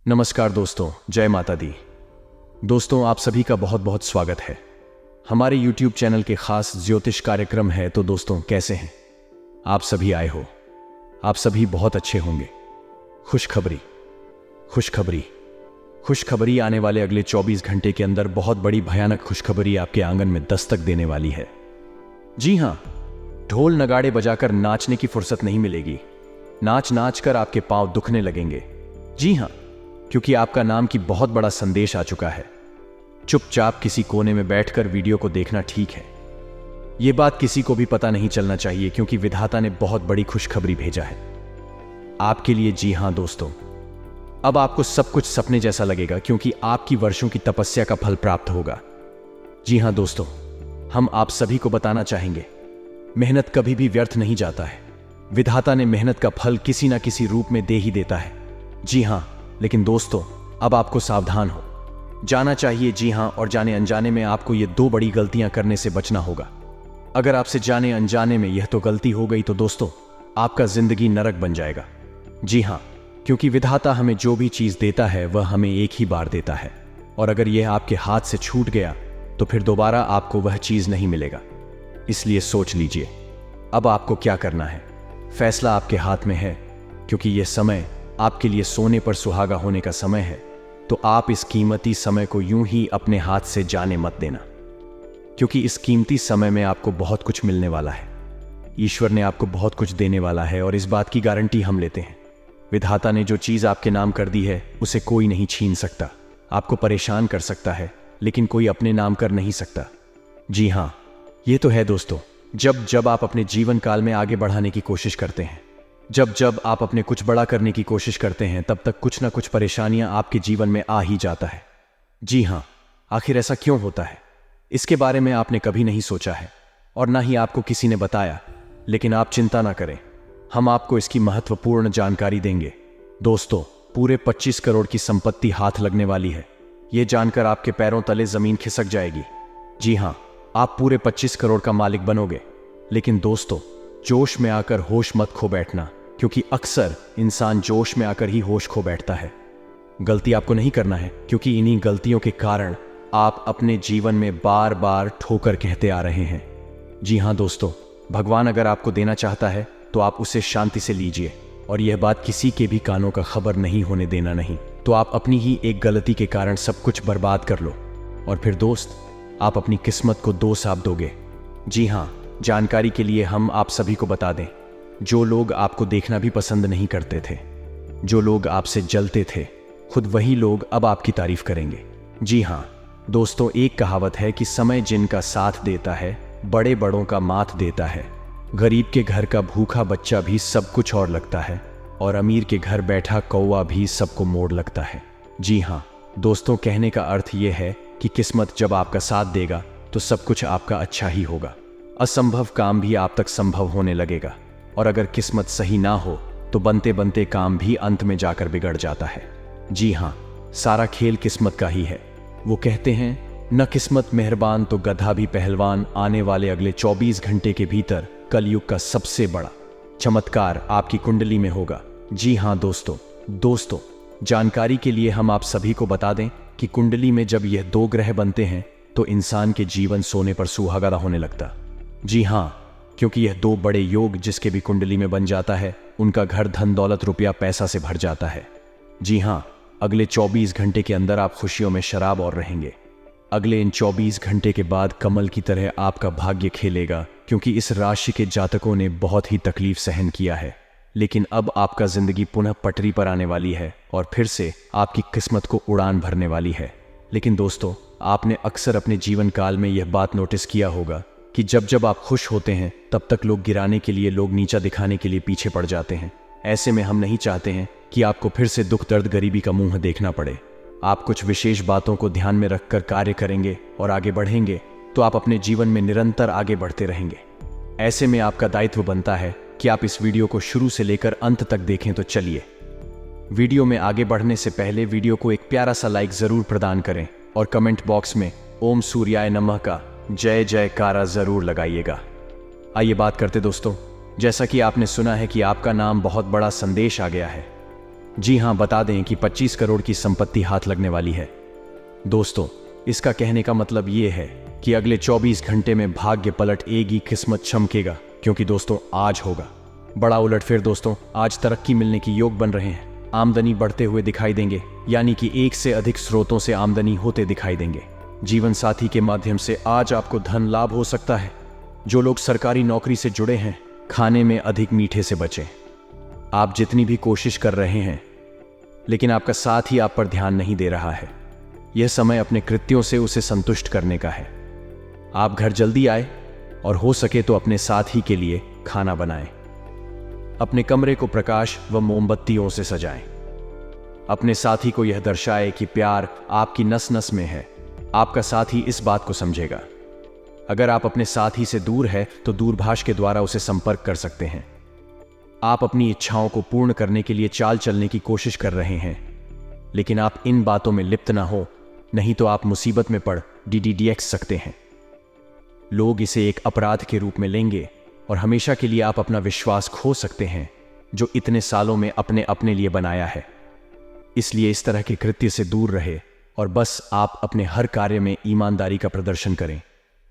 नमस्कार दोस्तों, जय माता दी। दोस्तों, आप सभी का बहुत बहुत स्वागत है हमारे YouTube चैनल के खास ज्योतिष कार्यक्रम है। तो दोस्तों, कैसे हैं आप सभी? आए हो आप सभी बहुत अच्छे होंगे। खुशखबरी खुशखबरी खुशखबरी आने वाले अगले 24 घंटे के अंदर बहुत बड़ी भयानक खुशखबरी आपके आंगन में दस्तक देने वाली है। जी हां, ढोल नगाड़े बजाकर नाचने की फुर्सत नहीं मिलेगी। नाच नाच कर आपके पांव दुखने लगेंगे। जी हां, क्योंकि आपका नाम की बहुत बड़ा संदेश आ चुका है। चुपचाप किसी कोने में बैठकर वीडियो को देखना ठीक है। यह बात किसी को भी पता नहीं चलना चाहिए, क्योंकि विधाता ने बहुत बड़ी खुशखबरी भेजा है आपके लिए। जी हां दोस्तों, अब आपको सब कुछ सपने जैसा लगेगा, क्योंकि आपकी वर्षों की तपस्या का फल प्राप्त होगा। जी हां दोस्तों, हम आप सभी को बताना चाहेंगे, मेहनत कभी भी व्यर्थ नहीं जाता है। विधाता ने मेहनत का फल किसी ना किसी रूप में दे ही देता है। जी हां, लेकिन दोस्तों, अब आपको सावधान हो जाना चाहिए। जी हां, और जाने अनजाने में आपको ये दो बड़ी गलतियां करने से बचना होगा। अगर आपसे जाने अनजाने में यह तो गलती हो गई तो दोस्तों, आपका जिंदगी नरक बन जाएगा। जी हां, क्योंकि विधाता हमें जो भी चीज देता है वह हमें एक ही बार देता है, और अगर यह आपके हाथ से छूट गया तो फिर दोबारा आपको वह चीज नहीं मिलेगा। इसलिए सोच लीजिए अब आपको क्या करना है। फैसला आपके हाथ में है, क्योंकि यह समय आपके लिए सोने पर सुहागा होने का समय है। तो आप इस कीमती समय को यूं ही अपने हाथ से जाने मत देना, क्योंकि इस कीमती समय में आपको बहुत कुछ मिलने वाला है। ईश्वर ने आपको बहुत कुछ देने वाला है, और इस बात की गारंटी हम लेते हैं। विधाता ने जो चीज आपके नाम कर दी है उसे कोई नहीं छीन सकता। आपको परेशान कर सकता है, लेकिन कोई अपने नाम कर नहीं सकता। जी हां, यह तो है दोस्तों, जब जब आप अपने जीवन काल में आगे बढ़ाने की कोशिश करते हैं, जब जब आप अपने कुछ बड़ा करने की कोशिश करते हैं, तब तक कुछ ना कुछ परेशानियां आपके जीवन में आ ही जाता है। जी हां, आखिर ऐसा क्यों होता है, इसके बारे में आपने कभी नहीं सोचा है, और ना ही आपको किसी ने बताया। लेकिन आप चिंता ना करें, हम आपको इसकी महत्वपूर्ण जानकारी देंगे। दोस्तों, पूरे 25 करोड़ की संपत्ति हाथ लगने वाली है। यह जानकर आपके पैरों तले जमीन खिसक जाएगी। जी हां, आप पूरे 25 करोड़ का मालिक बनोगे। लेकिन दोस्तों, जोश में आकर होश मत खो बैठना, क्योंकि अक्सर इंसान जोश में आकर ही होश खो बैठता है। गलती आपको नहीं करना है, क्योंकि इन्हीं गलतियों के कारण आप अपने जीवन में बार बार ठोकर कहते आ रहे हैं। जी हां दोस्तों, भगवान अगर आपको देना चाहता है तो आप उसे शांति से लीजिए, और यह बात किसी के भी कानों का खबर नहीं होने देना। नहीं तो आप अपनी ही एक गलती के कारण सब कुछ बर्बाद कर लो, और फिर दोस्त, आप अपनी किस्मत को दोष आप दोगे। जी हां, जानकारी के लिए हम आप सभी को बता दें, जो लोग आपको देखना भी पसंद नहीं करते थे, जो लोग आपसे जलते थे, खुद वही लोग अब आपकी तारीफ करेंगे। जी हां दोस्तों, एक कहावत है कि समय जिनका साथ देता है, बड़े बड़ों का माथ देता है। गरीब के घर का भूखा बच्चा भी सब कुछ और लगता है, और अमीर के घर बैठा कौवा भी सबको मोड़ लगता है। जी हां दोस्तों, कहने का अर्थ यह है कि किस्मत जब आपका साथ देगा तो सब कुछ आपका अच्छा ही होगा। असंभव काम भी आप तक संभव होने लगेगा, और अगर किस्मत सही ना हो तो बनते बनते काम भी अंत में जाकर बिगड़ जाता है। जी हां, सारा खेल किस्मत का ही है। वो कहते हैं, न किस्मत मेहरबान तो गधा भी पहलवान। आने वाले अगले 24 घंटे के भीतर कलयुग का सबसे बड़ा चमत्कार आपकी कुंडली में होगा। जी हां दोस्तों, जानकारी के लिए हम आप सभी को बता दें कि कुंडली में जब यह दो ग्रह बनते हैं तो इंसान के जीवन सोने पर सुहागा होने लगता। जी हां, क्योंकि यह दो बड़े योग जिसके भी कुंडली में बन जाता है, उनका घर धन दौलत रुपया पैसा से भर जाता है। जी हां, अगले 24 घंटे के अंदर आप खुशियों में शराब और रहेंगे। अगले इन 24 घंटे के बाद कमल की तरह आपका भाग्य खेलेगा, क्योंकि इस राशि के जातकों ने बहुत ही तकलीफ सहन किया है। लेकिन अब आपका जिंदगी पुनः पटरी पर आने वाली है, और फिर से आपकी किस्मत को उड़ान भरने वाली है। लेकिन दोस्तों, आपने अक्सर अपने जीवन काल में यह बात नोटिस किया होगा कि जब जब आप खुश होते हैं तब तक लोग गिराने के लिए, लोग नीचा दिखाने के लिए पीछे पड़ जाते हैं। ऐसे में हम नहीं चाहते हैं कि आपको फिर से दुख दर्द गरीबी का मुंह देखना पड़े। आप कुछ विशेष बातों को ध्यान में रखकर कार्य करेंगे और आगे बढ़ेंगे तो आप अपने जीवन में निरंतर आगे बढ़ते रहेंगे। ऐसे में आपका दायित्व बनता है कि आप इस वीडियो को शुरू से लेकर अंत तक देखें। तो चलिए, वीडियो में आगे बढ़ने से पहले वीडियो को एक प्यारा सा लाइक जरूर प्रदान करें, और कमेंट बॉक्स में ओम सूर्याय नमः का जय जयकारा जरूर लगाइएगा। आइए बात करते दोस्तों, जैसा कि आपने सुना है कि आपका नाम बहुत बड़ा संदेश आ गया है। जी हाँ, बता दें कि 25 करोड़ की संपत्ति हाथ लगने वाली है। दोस्तों, इसका कहने का मतलब ये है कि अगले 24 घंटे में भाग्य पलट एगी, किस्मत चमकेगा, क्योंकि दोस्तों आज होगा बड़ा उलटफेर। दोस्तों, आज तरक्की मिलने की योग बन रहे हैं, आमदनी बढ़ते हुए दिखाई देंगे, यानी कि एक से अधिक स्रोतों से आमदनी होते दिखाई देंगे। जीवन साथी के माध्यम से आज आपको धन लाभ हो सकता है। जो लोग सरकारी नौकरी से जुड़े हैं, खाने में अधिक मीठे से बचें। आप जितनी भी कोशिश कर रहे हैं, लेकिन आपका साथ ही आप पर ध्यान नहीं दे रहा है। यह समय अपने कृत्यों से उसे संतुष्ट करने का है। आप घर जल्दी आए और हो सके तो अपने साथी के लिए खाना बनाएं। अपने कमरे को प्रकाश व मोमबत्तियों से सजाएं। अपने साथी को यह दर्शाए कि प्यार आपकी नस नस में है। आपका साथी इस बात को समझेगा। अगर आप अपने साथी से दूर है तो दूरभाष के द्वारा उसे संपर्क कर सकते हैं। आप अपनी इच्छाओं को पूर्ण करने के लिए चाल चलने की कोशिश कर रहे हैं, लेकिन आप इन बातों में लिप्त ना हो, नहीं तो आप मुसीबत में पड़ DDDX सकते हैं। लोग इसे एक अपराध के रूप में लेंगे और हमेशा के लिए आप अपना विश्वास खो सकते हैं, जो इतने सालों में अपने लिए बनाया है। इसलिए इस तरह के कृत्य से दूर रहे और बस आप अपने हर कार्य में ईमानदारी का प्रदर्शन करें,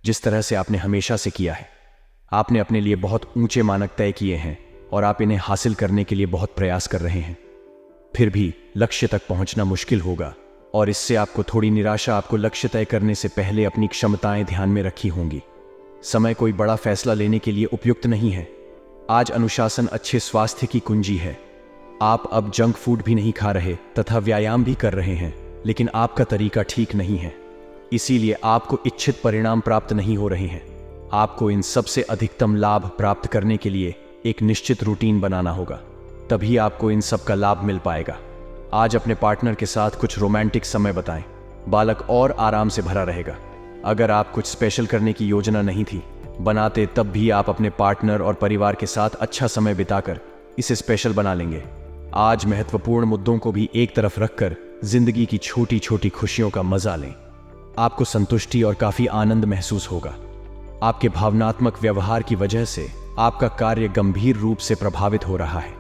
जिस तरह से आपने हमेशा से किया है। आपने अपने लिए बहुत ऊंचे मानक तय किए हैं और आप इन्हें हासिल करने के लिए बहुत प्रयास कर रहे हैं। फिर भी लक्ष्य तक पहुंचना मुश्किल होगा और इससे आपको थोड़ी निराशा आपको लक्ष्य तय करने से पहले अपनी क्षमताएं ध्यान में रखी होंगी। समय कोई बड़ा फैसला लेने के लिए उपयुक्त नहीं है। आज अनुशासन अच्छे स्वास्थ्य की कुंजी है। आप अब जंक फूड भी नहीं खा रहे तथा व्यायाम भी कर रहे हैं, लेकिन आपका तरीका ठीक नहीं है, इसीलिए आपको इच्छित परिणाम प्राप्त नहीं हो रहे हैं। आपको इन सबसे अधिकतम लाभ प्राप्त करने के लिए एक निश्चित रूटीन बनाना होगा, तभी आपको इन सब का लाभ मिल पाएगा। आज अपने पार्टनर के साथ कुछ रोमांटिक समय बिताएं। बालक और आराम से भरा रहेगा। अगर आप कुछ स्पेशल करने की योजना नहीं थी बनाते, तब भी आप अपने पार्टनर और परिवार के साथ अच्छा समय बिताकर इसे स्पेशल बना लेंगे। आज महत्वपूर्ण मुद्दों को भी एक तरफ रखकर जिंदगी की छोटी छोटी खुशियों का मजा लें। आपको संतुष्टि और काफी आनंद महसूस होगा। आपके भावनात्मक व्यवहार की वजह से आपका कार्य गंभीर रूप से प्रभावित हो रहा है।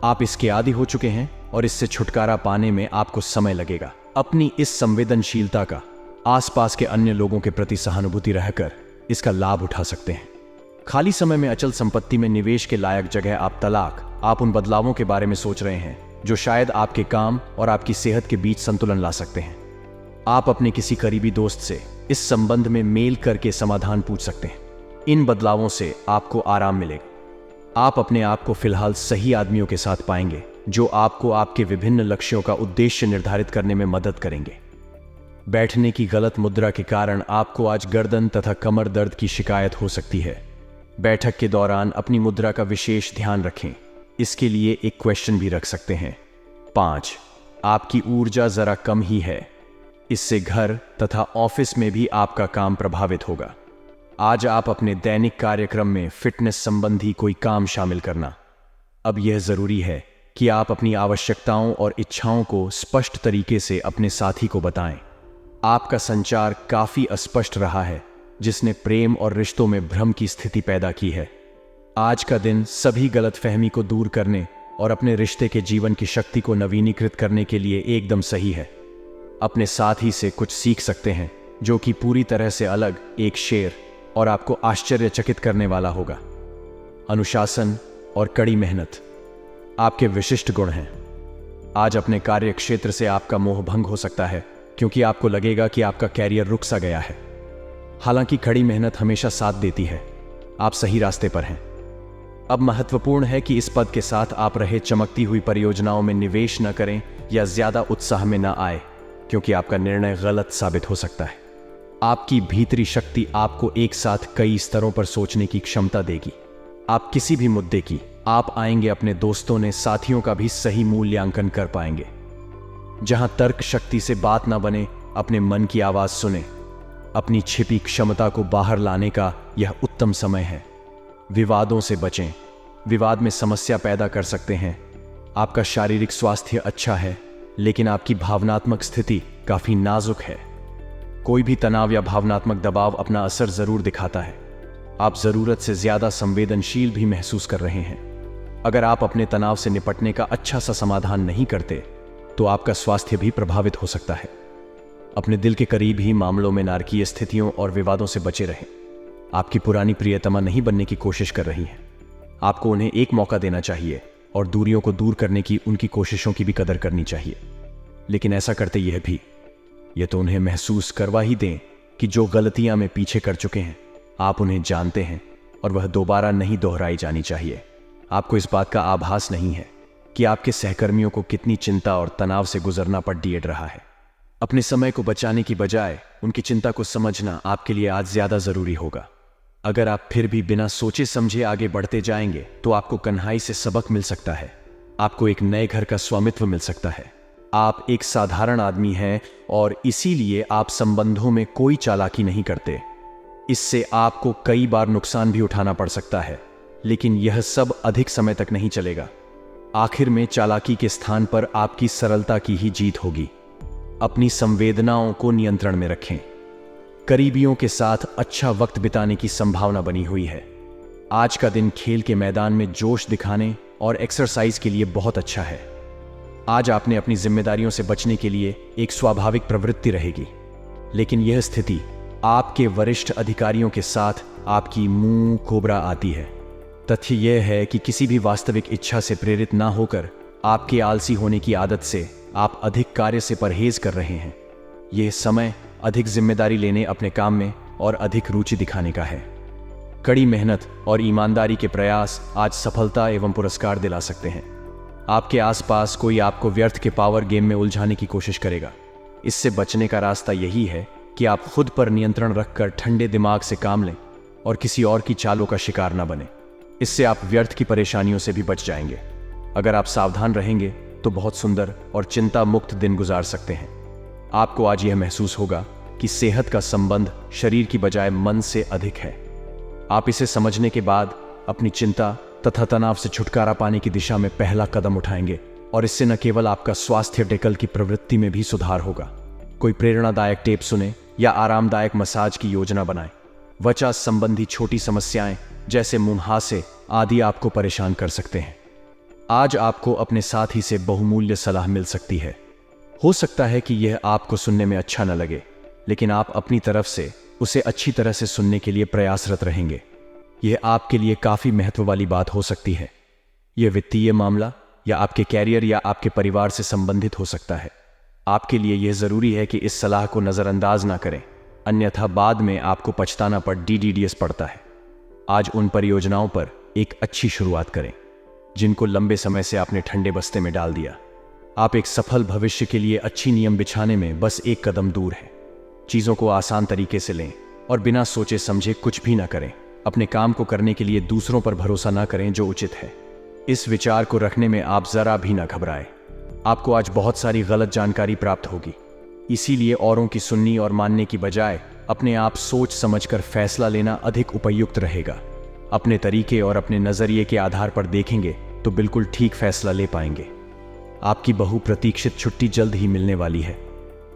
आप इसके आदी हो चुके हैं और इससे छुटकारा पाने में आपको समय लगेगा। अपनी इस संवेदनशीलता का आसपास के अन्य लोगों के प्रति सहानुभूति रहकर इसका लाभ उठा सकते हैं। खाली समय में अचल संपत्ति में निवेश के लायक जगह आप तलाक, आप उन बदलावों के बारे में सोच रहे हैं जो शायद आपके काम और आपकी सेहत के बीच संतुलन ला सकते हैं। आप अपने किसी करीबी दोस्त से इस संबंध में मेल करके समाधान पूछ सकते हैं। इन बदलावों से आपको आराम मिलेगा। आप अपने आप को फिलहाल सही आदमियों के साथ पाएंगे जो आपको आपके विभिन्न लक्ष्यों का उद्देश्य निर्धारित करने में मदद करेंगे। बैठने की गलत मुद्रा के कारण आपको आज गर्दन तथा कमर दर्द की शिकायत हो सकती है। बैठक के दौरान अपनी मुद्रा का विशेष ध्यान रखें। इसके लिए एक क्वेश्चन भी रख सकते हैं। 5. आपकी ऊर्जा जरा कम ही है। इससे घर तथा ऑफिस में भी आपका काम प्रभावित होगा। आज आप अपने दैनिक कार्यक्रम में फिटनेस संबंधी कोई काम शामिल करना। अब यह जरूरी है कि आप अपनी आवश्यकताओं और इच्छाओं को स्पष्ट तरीके से अपने साथी को बताएं। आपका संचार काफी अस्पष्ट रहा है, जिसने प्रेम और रिश्तों में भ्रम की स्थिति पैदा की है। आज का दिन सभी गलतफहमी को दूर करने और अपने रिश्ते के जीवन की शक्ति को नवीनीकृत करने के लिए एकदम सही है। अपने साथी से कुछ सीख सकते हैं जो कि पूरी तरह से अलग एक शेर और आपको आश्चर्यचकित करने वाला होगा। अनुशासन और कड़ी मेहनत आपके विशिष्ट गुण हैं। आज अपने कार्य क्षेत्र से आपका मोह भंग हो सकता है, क्योंकि आपको लगेगा कि आपका कैरियर रुक सा गया है। हालांकि कड़ी मेहनत हमेशा साथ देती है। आप सही रास्ते पर हैं। अब महत्वपूर्ण है कि इस पद के साथ आप रहे चमकती हुई परियोजनाओं में निवेश न करें या ज्यादा उत्साह में न आए, क्योंकि आपका निर्णय गलत साबित हो सकता है। आपकी भीतरी शक्ति आपको एक साथ कई स्तरों पर सोचने की क्षमता देगी। आप किसी भी मुद्दे की आप आएंगे अपने दोस्तों ने साथियों का भी सही मूल्यांकन कर पाएंगे। जहां तर्क शक्ति से बात ना बने, अपने मन की आवाज सुने। अपनी छिपी क्षमता को बाहर लाने का यह उत्तम समय है। विवादों से बचें। विवाद में समस्या पैदा कर सकते हैं। आपका शारीरिक स्वास्थ्य अच्छा है, लेकिन आपकी भावनात्मक स्थिति काफी नाजुक है। कोई भी तनाव या भावनात्मक दबाव अपना असर जरूर दिखाता है। आप जरूरत से ज्यादा संवेदनशील भी महसूस कर रहे हैं। अगर आप अपने तनाव से निपटने का अच्छा सा समाधान नहीं करते तो आपका स्वास्थ्य भी प्रभावित हो सकता है। अपने दिल के करीब ही मामलों में नारकीय स्थितियों और विवादों से बचे रहें। आपकी पुरानी प्रियतमा नहीं बनने की कोशिश कर रही हैं। आपको उन्हें एक मौका देना चाहिए और दूरियों को दूर करने की उनकी कोशिशों की भी कदर करनी चाहिए। लेकिन ऐसा करते यह तो उन्हें महसूस करवा ही दें कि जो गलतियां में पीछे कर चुके हैं आप उन्हें जानते हैं और वह दोबारा नहीं दोहराई जानी चाहिए। आपको इस बात का आभास नहीं है कि आपके सहकर्मियों को कितनी चिंता और तनाव से गुजरना पड़ रहा है। अपने समय को बचाने की बजाय उनकी चिंता को समझना आपके लिए आज ज्यादा जरूरी होगा। अगर आप फिर भी बिना सोचे समझे आगे बढ़ते जाएंगे तो आपको कन्हाई से सबक मिल सकता है। आपको एक नए घर का स्वामित्व मिल सकता है। आप एक साधारण आदमी हैं और इसीलिए आप संबंधों में कोई चालाकी नहीं करते। इससे आपको कई बार नुकसान भी उठाना पड़ सकता है, लेकिन यह सब अधिक समय तक नहीं चलेगा। आखिर में चालाकी के स्थान पर आपकी सरलता की ही जीत होगी। अपनी संवेदनाओं को नियंत्रण में रखें। करीबियों के साथ अच्छा वक्त बिताने की संभावना बनी हुई है। आज का दिन खेल के मैदान में जोश दिखाने और एक्सरसाइज के लिए बहुत अच्छा है। आज आपने अपनी जिम्मेदारियों से बचने के लिए एक स्वाभाविक प्रवृत्ति रहेगी, लेकिन यह स्थिति आपके वरिष्ठ अधिकारियों के साथ आपकी मुंह कोबरा आती है। तथ्य यह है कि किसी भी वास्तविक इच्छा से प्रेरित ना होकर आपके आलसी होने की आदत से आप अधिक कार्य से परहेज कर रहे हैं। यह समय अधिक जिम्मेदारी लेने, अपने काम में और अधिक रुचि दिखाने का है। कड़ी मेहनत और ईमानदारी के प्रयास आज सफलता एवं पुरस्कार दिला सकते हैं। आपके आसपास कोई आपको व्यर्थ के पावर गेम में उलझाने की कोशिश करेगा। इससे बचने का रास्ता यही है कि आप खुद पर नियंत्रण रखकर ठंडे दिमाग से काम लें और किसी और की चालों का शिकार न बने। इससे आप व्यर्थ की परेशानियों से भी बच जाएंगे। अगर आप सावधान रहेंगे तो बहुत सुंदर और चिंता मुक्त दिन गुजार सकते हैं। आपको आज यह महसूस होगा कि सेहत का संबंध शरीर की बजाय मन से अधिक है। आप इसे समझने के बाद अपनी चिंता तथा तनाव से छुटकारा पाने की दिशा में पहला कदम उठाएंगे और इससे न केवल आपका स्वास्थ्य डेकल की प्रवृत्ति में भी सुधार होगा। कोई प्रेरणादायक टेप सुने या आरामदायक मसाज की योजना बनाएं। त्वचा संबंधी छोटी समस्याएं जैसे मुंहासे आदि आपको परेशान कर सकते हैं। आज आपको अपने साथी से बहुमूल्य सलाह मिल सकती है। हो सकता है कि यह आपको सुनने में अच्छा न लगे, लेकिन आप अपनी तरफ से उसे अच्छी तरह से सुनने के लिए प्रयासरत रहेंगे। यह आपके लिए काफी महत्व वाली बात हो सकती है। यह वित्तीय मामला या आपके कैरियर या आपके परिवार से संबंधित हो सकता है। आपके लिए यह जरूरी है कि इस सलाह को नजरअंदाज ना करें, अन्यथा बाद में आपको पछताना पर DDDS पड़ता है। आज उन परियोजनाओं पर एक अच्छी शुरुआत करें जिनको लंबे समय से आपने ठंडे बस्ते में डाल दिया। आप एक सफल भविष्य के लिए अच्छी नियम बिछाने में बस एक कदम दूर हैं। चीजों को आसान तरीके से लें और बिना सोचे समझे कुछ भी ना करें। अपने काम को करने के लिए दूसरों पर भरोसा ना करें जो उचित है। इस विचार को रखने में आप जरा भी ना घबराएं। आपको आज बहुत सारी गलत जानकारी प्राप्त होगी, इसीलिए औरों की सुननी और मानने की बजाय अपने आप सोच समझकर फैसला लेना अधिक उपयुक्त रहेगा। अपने तरीके और अपने नजरिए के आधार पर देखेंगे तो बिल्कुल ठीक फैसला ले पाएंगे। आपकी बहुप्रतीक्षित छुट्टी जल्द ही मिलने वाली है।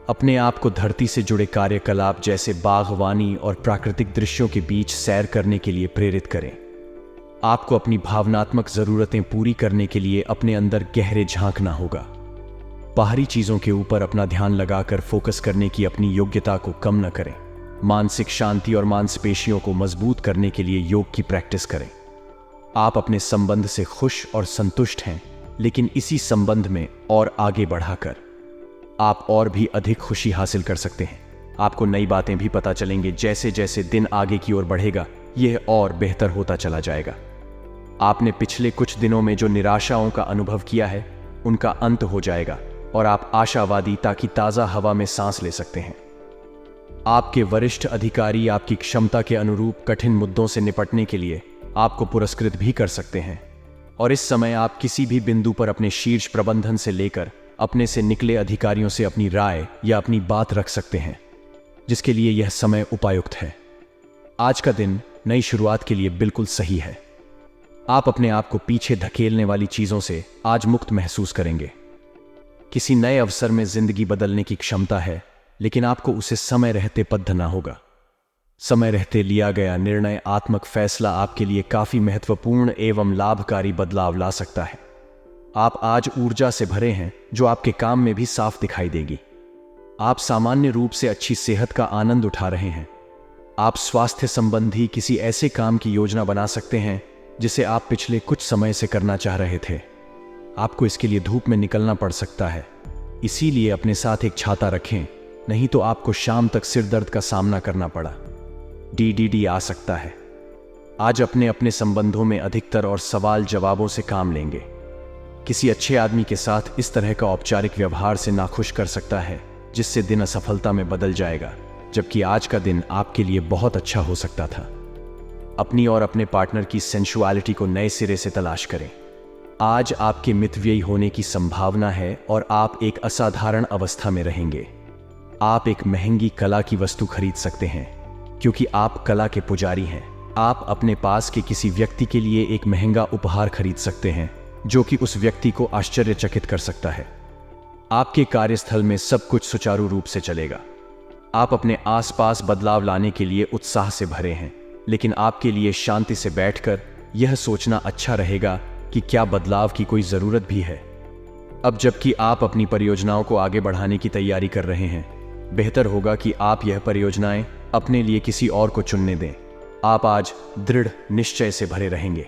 अपने आप को धरती से जुड़े कार्यकलाप जैसे बागवानी और प्राकृतिक दृश्यों के बीच सैर करने के लिए प्रेरित करें। आपको अपनी भावनात्मक जरूरतें पूरी करने के लिए अपने अंदर गहरे झांकना होगा। बाहरी चीजों के ऊपर अपना ध्यान लगाकर फोकस करने की अपनी योग्यता को कम न करें। मानसिक शांति और मांसपेशियों को मजबूत करने के लिए योग की प्रैक्टिस करें। आप अपने संबंध से खुश और संतुष्ट हैं, लेकिन इसी संबंध में और आगे बढ़ाकर आप और भी अधिक खुशी हासिल कर सकते हैं। आपको नई बातें भी पता चलेंगे। जैसे जैसे दिन आगे की ओर बढ़ेगा यह और बेहतर होता चला जाएगा। आपने पिछले कुछ दिनों में जो निराशाओं का अनुभव किया है उनका अंत हो जाएगा और आप आशावादी ताकि ताजा हवा में सांस ले सकते हैं। आपके वरिष्ठ अधिकारी आपकी क्षमता के अनुरूप कठिन मुद्दों से निपटने के लिए आपको पुरस्कृत भी कर सकते हैं और इस समय आप किसी भी बिंदु पर अपने शीर्ष प्रबंधन से लेकर अपने से निकले अधिकारियों से अपनी राय या अपनी बात रख सकते हैं, जिसके लिए यह समय उपयुक्त है। आज का दिन नई शुरुआत के लिए बिल्कुल सही है। आप अपने आप को पीछे धकेलने वाली चीजों से आज मुक्त महसूस करेंगे। किसी नए अवसर में जिंदगी बदलने की क्षमता है, लेकिन आपको उसे समय रहते बद्धना होगा। समय रहते लिया गया निर्णयात्मक फैसला आपके लिए काफी महत्वपूर्ण एवं लाभकारी बदलाव ला सकता है। आप आज ऊर्जा से भरे हैं जो आपके काम में भी साफ दिखाई देगी। आप सामान्य रूप से अच्छी सेहत का आनंद उठा रहे हैं। आप स्वास्थ्य संबंधी किसी ऐसे काम की योजना बना सकते हैं जिसे आप पिछले कुछ समय से करना चाह रहे थे। आपको इसके लिए धूप में निकलना पड़ सकता है, इसीलिए अपने साथ एक छाता रखें, नहीं तो आपको शाम तक सिर दर्द का सामना करना पड़ा। DDD आ सकता है। आज अपने अपने संबंधों में अधिकतर और सवाल जवाबों से काम लेंगे। किसी अच्छे आदमी के साथ इस तरह का औपचारिक व्यवहार से नाखुश कर सकता है जिससे दिन असफलता में बदल जाएगा, जबकि आज का दिन आपके लिए बहुत अच्छा हो सकता था। अपनी और अपने पार्टनर की सेंसुअलिटी को नए सिरे से तलाश करें। आज आपके मितव्ययी होने की संभावना है और आप एक असाधारण अवस्था में रहेंगे। आप एक महंगी कला की वस्तु खरीद सकते हैं क्योंकि आप कला के पुजारी हैं। आप अपने पास के किसी व्यक्ति के लिए एक महंगा उपहार खरीद सकते हैं जो कि उस व्यक्ति को आश्चर्यचकित कर सकता है। आपके कार्यस्थल में सब कुछ सुचारू रूप से चलेगा। आप अपने आसपास बदलाव लाने के लिए उत्साह से भरे हैं, लेकिन आपके लिए शांति से बैठकर यह सोचना अच्छा रहेगा कि क्या बदलाव की कोई जरूरत भी है। अब जबकि आप अपनी परियोजनाओं को आगे बढ़ाने की तैयारी कर रहे हैं, बेहतर होगा कि आप यह परियोजनाएं अपने लिए किसी और को चुनने दें। आप आज दृढ़ निश्चय से भरे रहेंगे।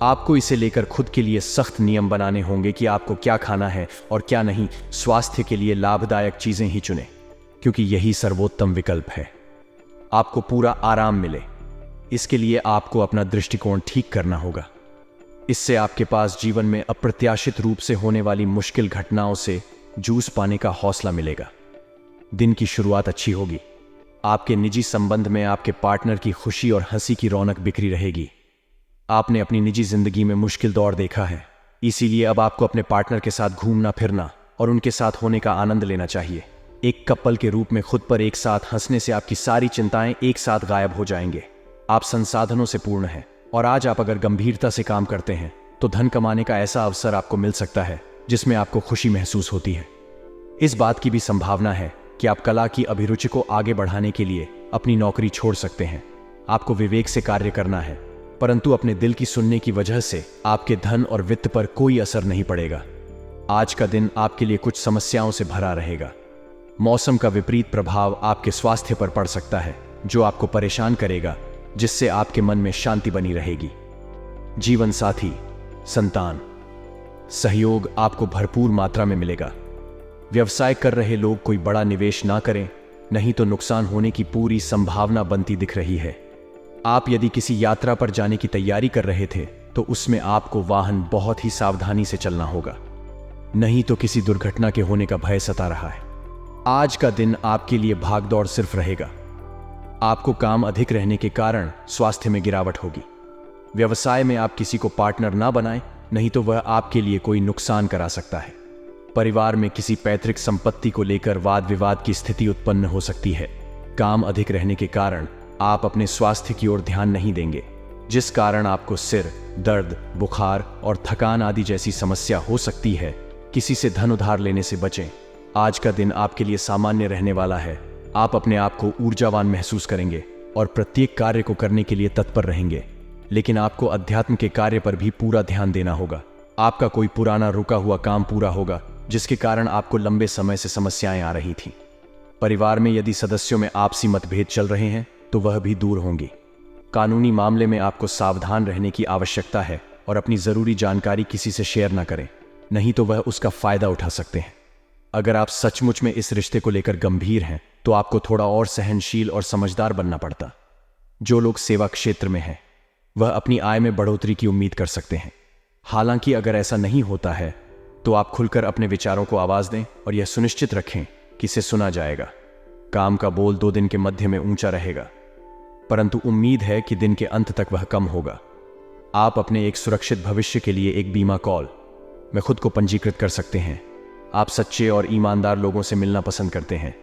आपको इसे लेकर खुद के लिए सख्त नियम बनाने होंगे कि आपको क्या खाना है और क्या नहीं। स्वास्थ्य के लिए लाभदायक चीजें ही चुनें, क्योंकि यही सर्वोत्तम विकल्प है। आपको पूरा आराम मिले, इसके लिए आपको अपना दृष्टिकोण ठीक करना होगा। इससे आपके पास जीवन में अप्रत्याशित रूप से होने वाली मुश्किल घटनाओं से जूझ पाने का हौसला मिलेगा। दिन की शुरुआत अच्छी होगी। आपके निजी संबंध में आपके पार्टनर की खुशी और हंसी की रौनक बिखरी रहेगी। आपने अपनी निजी जिंदगी में मुश्किल दौर देखा है, इसीलिए अब आपको अपने पार्टनर के साथ घूमना फिरना और उनके साथ होने का आनंद लेना चाहिए। एक कपल के रूप में खुद पर एक साथ हंसने से आपकी सारी चिंताएं एक साथ गायब हो जाएंगे। आप संसाधनों से पूर्ण हैं और आज आप अगर गंभीरता से काम करते हैं तो धन कमाने का ऐसा अवसर आपको मिल सकता है जिसमें आपको खुशी महसूस होती है। इस बात की भी संभावना है कि आप कला की अभिरुचि को आगे बढ़ाने के लिए अपनी नौकरी छोड़ सकते हैं। आपको विवेक से कार्य करना है, परंतु अपने दिल की सुनने की वजह से आपके धन और वित्त पर कोई असर नहीं पड़ेगा। आज का दिन आपके लिए कुछ समस्याओं से भरा रहेगा। मौसम का विपरीत प्रभाव आपके स्वास्थ्य पर पड़ सकता है जो आपको परेशान करेगा, जिससे आपके मन में शांति बनी रहेगी। जीवन साथी, संतान, सहयोग आपको भरपूर मात्रा में मिलेगा। व्यवसाय कर रहे लोग कोई बड़ा निवेश ना करें, नहीं तो नुकसान होने की पूरी संभावना बनती दिख रही है। आप यदि किसी यात्रा पर जाने की तैयारी कर रहे थे तो उसमें आपको वाहन बहुत ही सावधानी से चलना होगा, नहीं तो किसी दुर्घटना के होने का भय सता रहा है। आज का दिन आपके लिए भागदौड़ सिर्फ रहेगा। आपको काम अधिक रहने के कारण स्वास्थ्य में गिरावट होगी। व्यवसाय में आप किसी को पार्टनर ना बनाएं, नहीं तो वह आपके लिए कोई नुकसान करा सकता है। परिवार में किसी पैतृक संपत्ति को लेकर वाद विवाद की स्थिति उत्पन्न हो सकती है। काम अधिक रहने के कारण आप अपने स्वास्थ्य की ओर ध्यान नहीं देंगे, जिस कारण आपको सिर दर्द, बुखार और थकान आदि जैसी समस्या हो सकती है। किसी से धन उधार लेने से बचें। आज का दिन आपके लिए सामान्य रहने वाला है। आप अपने आप को ऊर्जावान महसूस करेंगे और प्रत्येक कार्य को करने के लिए तत्पर रहेंगे, लेकिन आपको अध्यात्म के कार्य पर भी पूरा ध्यान देना होगा। आपका कोई पुराना रुका हुआ काम पूरा होगा जिसके कारण आपको लंबे समय से समस्याएं आ रही थीं। परिवार में यदि सदस्यों में आपसी मतभेद चल रहे हैं तो वह भी दूर होंगे। कानूनी मामले में आपको सावधान रहने की आवश्यकता है और अपनी जरूरी जानकारी किसी से शेयर न करें, नहीं तो वह उसका फायदा उठा सकते हैं। अगर आप सचमुच में इस रिश्ते को लेकर गंभीर हैं तो आपको थोड़ा और सहनशील और समझदार बनना पड़ता। जो लोग सेवा क्षेत्र में हैं वह अपनी आय में बढ़ोतरी की उम्मीद कर सकते हैं। हालांकि अगर ऐसा नहीं होता है तो आप खुलकर अपने विचारों को आवाज दें और यह सुनिश्चित रखें कि इसे सुना जाएगा। काम का बोल 2 दिन के मध्य में ऊंचा रहेगा, परंतु उम्मीद है कि दिन के अंत तक वह कम होगा। आप अपने एक सुरक्षित भविष्य के लिए एक बीमा कॉल में खुद को पंजीकृत कर सकते हैं। आप सच्चे और ईमानदार लोगों से मिलना पसंद करते हैं,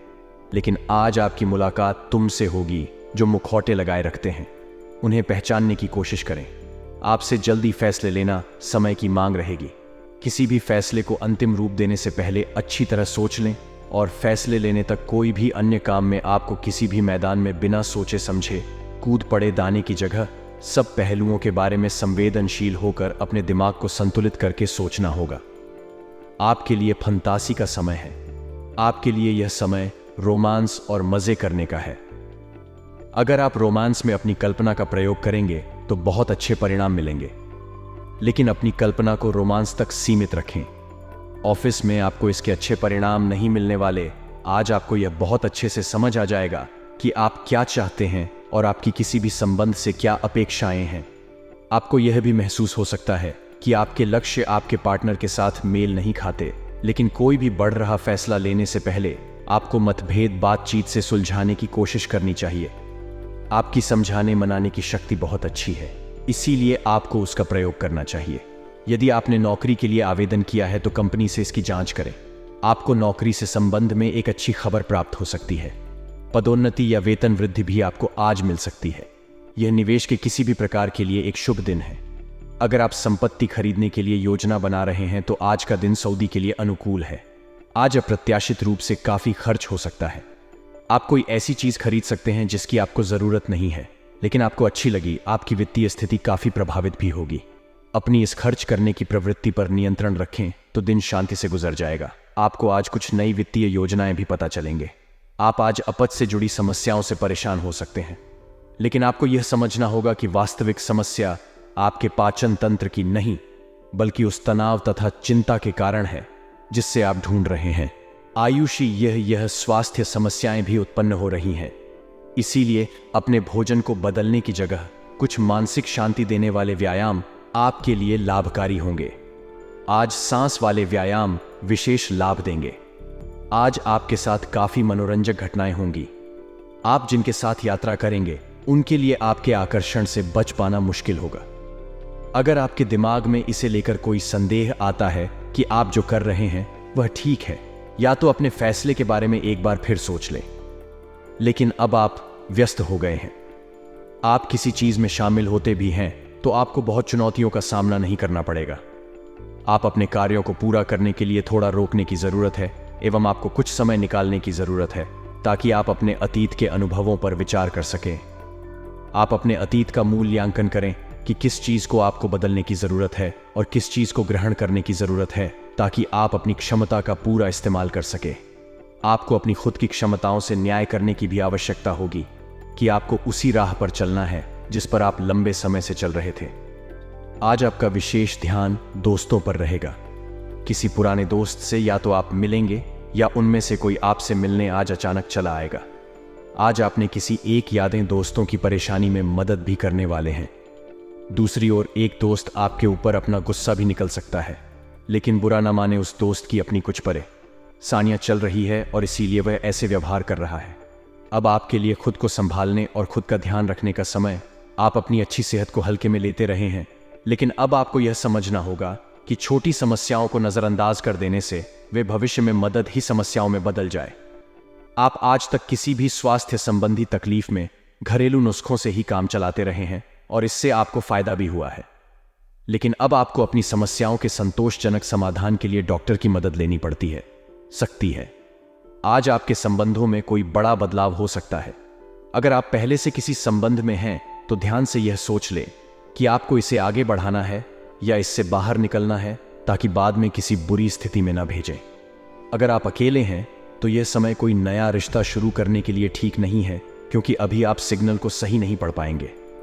लेकिन आज आपकी मुलाकात तुमसे होगी जो मुखौटे लगाए रखते हैं। उन्हें पहचानने की कोशिश करें। आपसे जल्दी फैसले लेना समय की मांग रहेगी। किसी भी फैसले को अंतिम रूप देने से पहले अच्छी तरह सोच लें और फैसले लेने तक कोई भी अन्य काम में आपको किसी भी मैदान में बिना सोचे समझे कूद पड़े दाने की जगह सब पहलुओं के बारे में संवेदनशील होकर अपने दिमाग को संतुलित करके सोचना होगा। आपके लिए फंतासी का समय है। आपके लिए यह समय रोमांस और मजे करने का है। अगर आप रोमांस में अपनी कल्पना का प्रयोग करेंगे तो बहुत अच्छे परिणाम मिलेंगे, लेकिन अपनी कल्पना को रोमांस तक सीमित रखें। ऑफिस में आपको इसके अच्छे परिणाम नहीं मिलने वाले। आज आपको यह बहुत अच्छे से समझ आ जाएगा कि आप क्या चाहते हैं और आपकी किसी भी संबंध से क्या अपेक्षाएं हैं। आपको यह भी महसूस हो सकता है कि आपके लक्ष्य आपके पार्टनर के साथ मेल नहीं खाते, लेकिन कोई भी बढ़ रहा फैसला लेने से पहले आपको मतभेद बातचीत से सुलझाने की कोशिश करनी चाहिए। आपकी समझाने मनाने की शक्ति बहुत अच्छी है, इसीलिए आपको उसका प्रयोग करना चाहिए। यदि आपने नौकरी के लिए आवेदन किया है तो कंपनी से इसकी जांच करें। आपको नौकरी से संबंध में एक अच्छी खबर प्राप्त हो सकती है। पदोन्नति या वेतन वृद्धि भी आपको आज मिल सकती है। यह निवेश के किसी भी प्रकार के लिए एक शुभ दिन है। अगर आप संपत्ति खरीदने के लिए योजना बना रहे हैं तो आज का दिन सऊदी के लिए अनुकूल है। आज अप्रत्याशित रूप से काफी खर्च हो सकता है। आप कोई ऐसी चीज खरीद सकते हैं जिसकी आपको जरूरत नहीं है, लेकिन आपको अच्छी लगी। आपकी वित्तीय स्थिति काफी प्रभावित भी होगी। अपनी इस खर्च करने की प्रवृत्ति पर नियंत्रण रखें तो दिन शांति से गुजर जाएगा। आपको आज कुछ नई वित्तीय योजनाएं भी पता चलेंगे। आप आज अपच से जुड़ी समस्याओं से परेशान हो सकते हैं, लेकिन आपको यह समझना होगा कि वास्तविक समस्या आपके पाचन तंत्र की नहीं, बल्कि उस तनाव तथा चिंता के कारण है जिससे आप ढूंढ रहे हैं। आयुषी यह स्वास्थ्य समस्याएं भी उत्पन्न हो रही हैं। इसीलिए अपने भोजन को बदलने की जगह कुछ मानसिक शांति देने वाले व्यायाम आपके लिए लाभकारी होंगे। आज सांस वाले व्यायाम विशेष लाभ देंगे। आज आपके साथ काफी मनोरंजक घटनाएं होंगी। आप जिनके साथ यात्रा करेंगे उनके लिए आपके आकर्षण से बच पाना मुश्किल होगा। अगर आपके दिमाग में इसे लेकर कोई संदेह आता है कि आप जो कर रहे हैं वह ठीक है, या तो अपने फैसले के बारे में एक बार फिर सोच लें। लेकिन अब आप व्यस्त हो गए हैं। आप किसी चीज में शामिल होते भी हैं तो आपको बहुत चुनौतियों का सामना नहीं करना पड़ेगा। आप अपने कार्यों को पूरा करने के लिए थोड़ा रोकने की जरूरत है एवं आपको कुछ समय निकालने की जरूरत है ताकि आप अपने अतीत के अनुभवों पर विचार कर सकें। आप अपने अतीत का मूल्यांकन करें कि किस चीज को आपको बदलने की जरूरत है और किस चीज को ग्रहण करने की जरूरत है, ताकि आप अपनी क्षमता का पूरा इस्तेमाल कर सके। आपको अपनी खुद की क्षमताओं से न्याय करने की भी आवश्यकता होगी कि आपको उसी राह पर चलना है जिस पर आप लंबे समय से चल रहे थे। आज आपका विशेष ध्यान दोस्तों पर रहेगा। किसी पुराने दोस्त से या तो आप मिलेंगे या उनमें से कोई आपसे मिलने आज अचानक चला आएगा। आज आपने किसी एक यादें दोस्तों की परेशानी में मदद भी करने वाले हैं। दूसरी ओर एक दोस्त आपके ऊपर अपना गुस्सा भी निकल सकता है, लेकिन बुरा न माने उस दोस्त की अपनी कुछ परेशानियां चल रही है और इसीलिए वह ऐसे व्यवहार कर रहा है। अब आपके लिए खुद को संभालने और खुद का ध्यान रखने का समय। आप अपनी अच्छी सेहत को हल्के में लेते रहे हैं, लेकिन अब आपको यह समझना होगा कि छोटी समस्याओं को नजरअंदाज कर देने से वे भविष्य में मदद ही समस्याओं में बदल जाए। आप आज तक किसी भी स्वास्थ्य संबंधी तकलीफ में घरेलू नुस्खों से ही काम चलाते रहे हैं और इससे आपको फायदा भी हुआ है, लेकिन अब आपको अपनी समस्याओं के संतोषजनक समाधान के लिए डॉक्टर की मदद लेनी पड़ती है सकती है। आज आपके संबंधों में कोई बड़ा बदलाव हो सकता है। अगर आप पहले से किसी संबंध में हैं तो ध्यान से यह सोच लें कि आपको इसे आगे बढ़ाना है या इससे बाहर निकलना है, ताकि बाद में किसी बुरी स्थिति में न भेजें। अगर आप अकेले हैं तो यह समय कोई नया रिश्ता शुरू करने के लिए ठीक नहीं है, क्योंकि अभी आप सिग्नल को सही नहीं पढ़ पाएंगे।